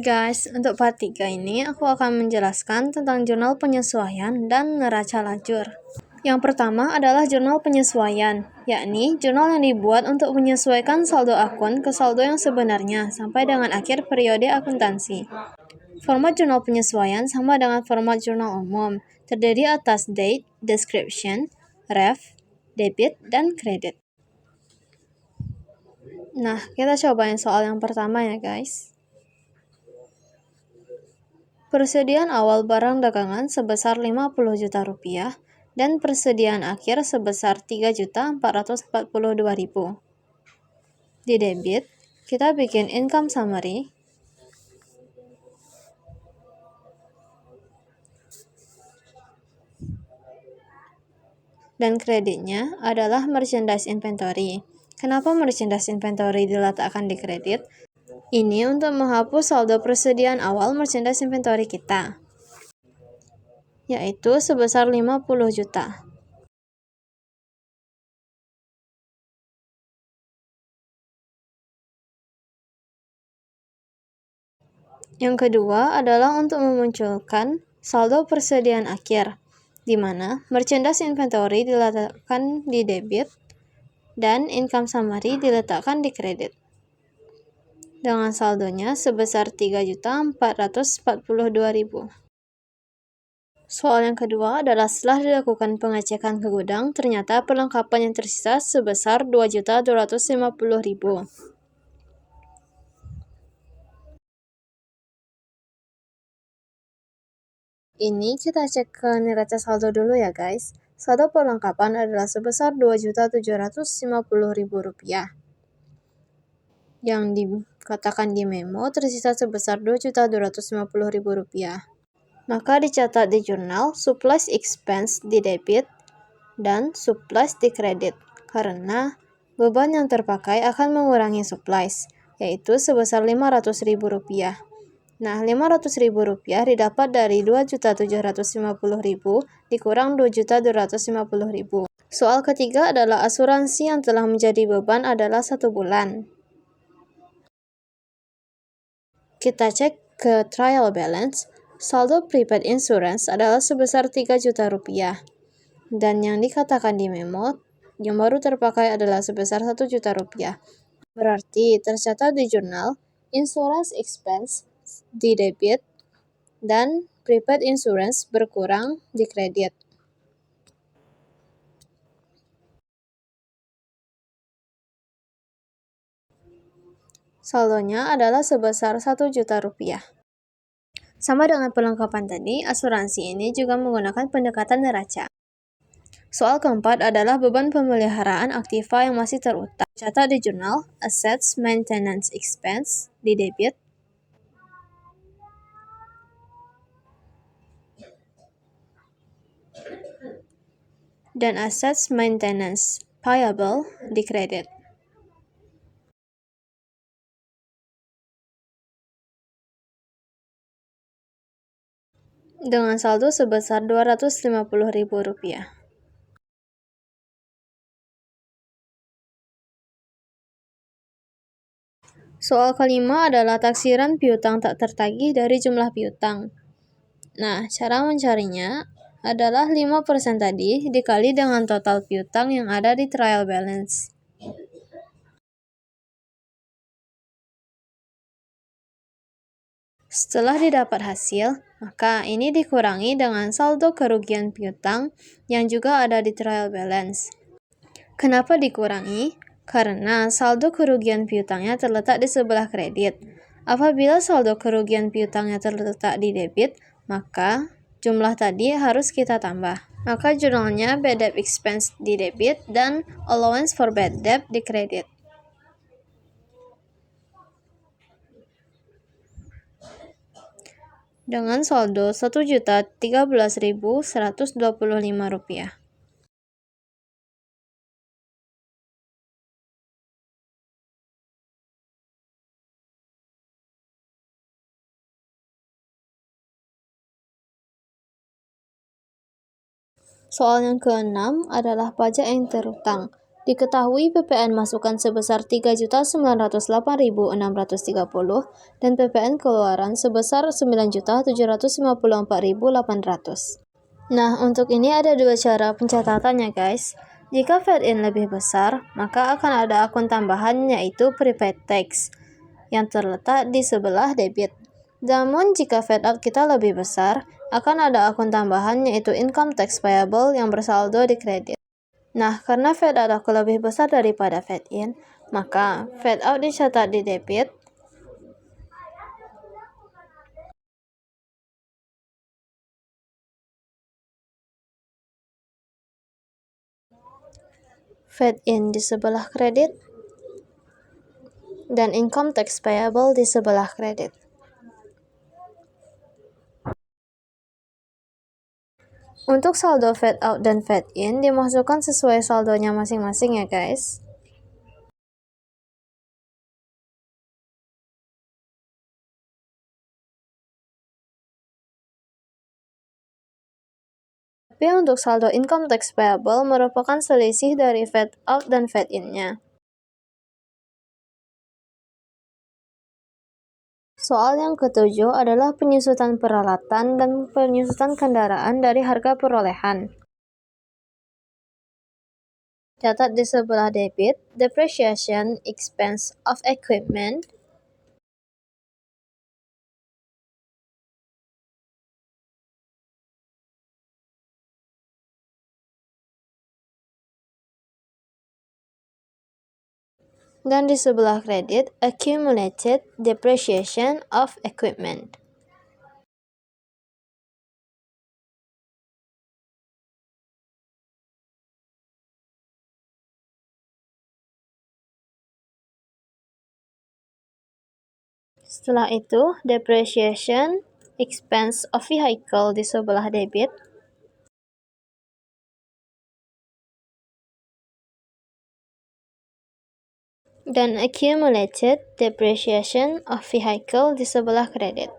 Hai guys, untuk part 3 ini aku akan menjelaskan tentang jurnal penyesuaian dan neraca lajur. Yang pertama adalah jurnal penyesuaian, yakni jurnal yang dibuat untuk menyesuaikan saldo akun ke saldo yang sebenarnya sampai dengan akhir periode akuntansi. Format jurnal penyesuaian sama dengan format jurnal umum, terdiri atas date, description, ref, debit, dan kredit. Nah, kita cobain soal yang pertama ya guys. Persediaan awal barang dagangan sebesar 50 juta rupiah dan persediaan akhir sebesar 3.442.000. Di debit, kita bikin income summary. Dan kreditnya adalah merchandise inventory. Kenapa merchandise inventory diletakkan di kredit? Ini untuk menghapus saldo persediaan awal merchandise inventory kita, yaitu sebesar 50 juta. Yang kedua adalah untuk memunculkan saldo persediaan akhir, di mana merchandise inventory diletakkan di debit dan income summary diletakkan di kredit, dengan saldonya sebesar 3.442.000. Soal yang kedua adalah setelah dilakukan pengecekan ke gudang, ternyata perlengkapan yang tersisa sebesar 2.250.000. Ini kita cek ke neraca saldo dulu ya guys. Saldo perlengkapan adalah sebesar 2.750.000 rupiah. Yang dikatakan di memo tersisa sebesar 2.250.000 rupiah. Maka dicatat di jurnal supplies expense di debit dan supplies di kredit, karena beban yang terpakai akan mengurangi supplies, yaitu sebesar 500.000 rupiah. Nah, 500.000 rupiah didapat dari 2.750.000 dikurang 2.250.000. Soal ketiga adalah asuransi yang telah menjadi beban adalah 1 bulan. Kita cek ke trial balance, saldo prepaid insurance adalah sebesar 3 juta rupiah. Dan yang dikatakan di memo, yang baru terpakai adalah sebesar 1 juta rupiah. Berarti tercatat di jurnal, insurance expense di debit dan prepaid insurance berkurang di kredit. Saldonya adalah sebesar 1 juta rupiah. Sama dengan perlengkapan tadi, asuransi ini juga menggunakan pendekatan neraca. Soal keempat adalah beban pemeliharaan aktiva yang masih terutang. Catat di jurnal, assets maintenance expense di debit dan assets maintenance payable di kredit. Dengan saldo sebesar 250.000 rupiah. Soal kelima adalah taksiran piutang tak tertagih dari jumlah piutang. Nah, cara mencarinya adalah 5% tadi dikali dengan total piutang yang ada di trial balance. Setelah didapat hasil, maka ini dikurangi dengan saldo kerugian piutang yang juga ada di trial balance. Kenapa dikurangi? Karena saldo kerugian piutangnya terletak di sebelah kredit. Apabila saldo kerugian piutangnya terletak di debit, maka jumlah tadi harus kita tambah. Maka jurnalnya bad debt expense di debit dan allowance for bad debt di kredit. Dengan saldo 1.013.125 rupiah. Soal yang keenam adalah pajak yang terutang. Diketahui PPN masukan sebesar 3.908.630 dan PPN keluaran sebesar 9.754.800. Nah, untuk ini ada dua cara pencatatannya, guys. Jika fade-in lebih besar, maka akan ada akun tambahan yaitu prepaid tax yang terletak di sebelah debit. Namun jika fade-out kita lebih besar, akan ada akun tambahan yaitu income tax payable yang bersaldo di kredit. Nah, karena fade-out aku lebih besar daripada fade-in, maka fade-out dicatat di debit, fade-in di sebelah kredit, dan income tax payable di sebelah kredit. Untuk saldo fade-out dan fade-in dimasukkan sesuai saldonya masing-masing ya, guys. Tapi untuk saldo income tax payable merupakan selisih dari fade-out dan fade-in-nya. Soal yang ketujuh adalah penyusutan peralatan dan penyusutan kendaraan dari harga perolehan. Catat di sebelah debit, depreciation expense of equipment, dan di sebelah kredit, accumulated depreciation of equipment. Setelah itu, depreciation expense of vehicle di sebelah debit, dan accumulated depreciation of vehicle di sebelah kredit.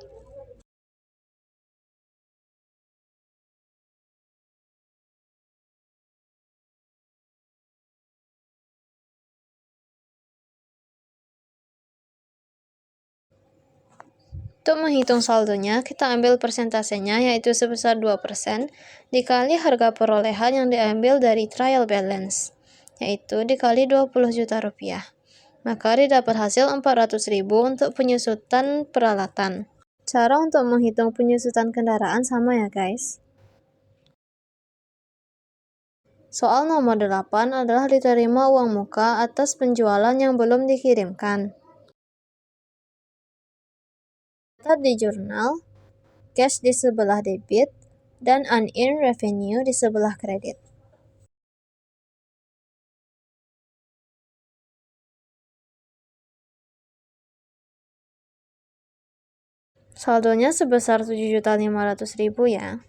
Untuk menghitung saldonya, kita ambil persentasenya yaitu sebesar 2% dikali harga perolehan yang diambil dari trial balance, yaitu dikali 20 juta rupiah. Maka didapat hasil 400.000 untuk penyusutan peralatan. Cara untuk menghitung penyusutan kendaraan sama ya, guys. Soal nomor 8 adalah diterima uang muka atas penjualan yang belum dikirimkan. Catat di jurnal, cash di sebelah debit, dan unearned revenue di sebelah kredit. Saldonya sebesar 7.500.000 ya.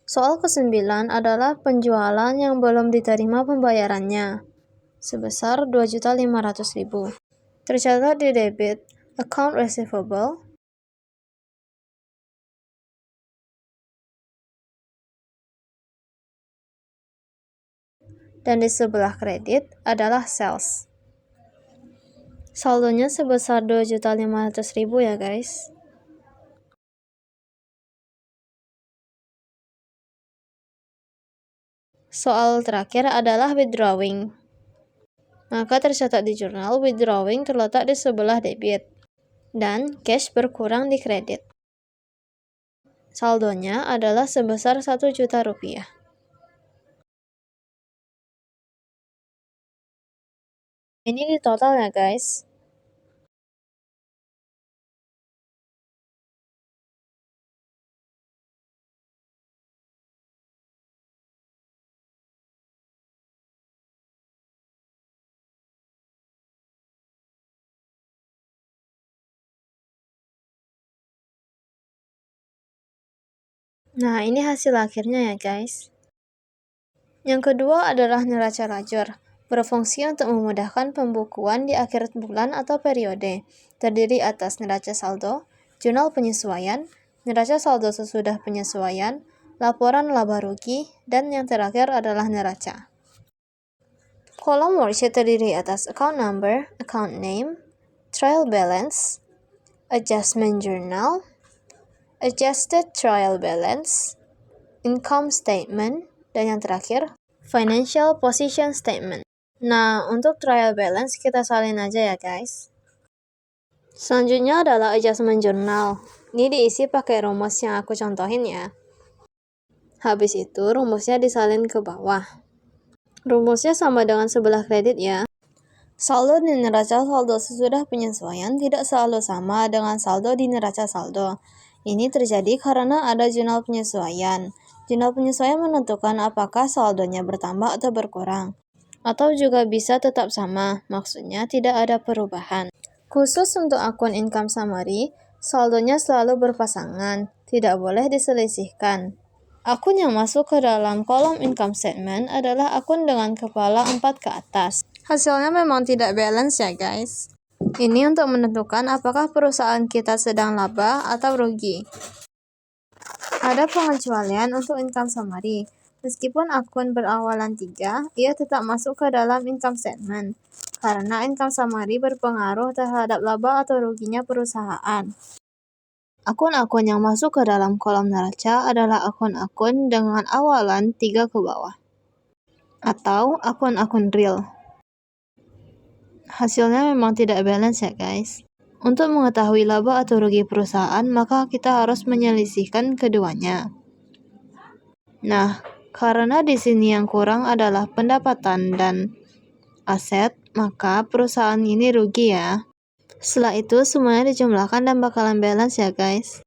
Soal ke-9 adalah penjualan yang belum diterima pembayarannya, sebesar 2.500.000. Tercatat di debit, account receivable, dan di sebelah kredit adalah sales. Saldonya sebesar 2.500.000 ya, guys. Soal terakhir adalah withdrawing. Maka tercatat di jurnal, withdrawing terletak di sebelah debit, dan cash berkurang di kredit. Saldonya adalah sebesar 1 juta rupiah. Ini di total ya, guys. Nah, ini hasil akhirnya ya, guys. Yang kedua adalah neraca lajur, berfungsi untuk memudahkan pembukuan di akhir bulan atau periode, terdiri atas neraca saldo, jurnal penyesuaian, neraca saldo sesudah penyesuaian, laporan laba rugi, dan yang terakhir adalah neraca. Kolom worksheet terdiri atas account number, account name, trial balance, adjustment journal, adjusted trial balance, income statement, dan yang terakhir, financial position statement. Nah, untuk trial balance kita salin aja ya guys. Selanjutnya adalah adjustment journal. Ini diisi pakai rumus yang aku contohin ya. Habis itu rumusnya disalin ke bawah. Rumusnya sama dengan sebelah kredit ya. Saldo di neraca saldo sesudah penyesuaian tidak selalu sama dengan saldo di neraca saldo. Ini terjadi karena ada jurnal penyesuaian. Jurnal penyesuaian menentukan apakah saldonya bertambah atau berkurang. Atau juga bisa tetap sama, maksudnya tidak ada perubahan. Khusus untuk akun income summary, saldonya selalu berpasangan, tidak boleh diselisihkan. Akun yang masuk ke dalam kolom income statement adalah akun dengan kepala 4 ke atas. Hasilnya memang tidak balance ya guys. Ini untuk menentukan apakah perusahaan kita sedang laba atau rugi. Ada pengecualian untuk income summary. Meskipun akun berawalan 3, ia tetap masuk ke dalam income statement, karena income summary berpengaruh terhadap laba atau ruginya perusahaan. Akun-akun yang masuk ke dalam kolom neraca adalah akun-akun dengan awalan 3 ke bawah, atau akun-akun real. Hasilnya memang tidak balance ya guys. Untuk mengetahui laba atau rugi perusahaan, maka kita harus menyelisihkan keduanya. Nah, karena di sini yang kurang adalah pendapatan dan aset, maka perusahaan ini rugi ya. Setelah itu semuanya dijumlahkan dan bakalan balance ya guys.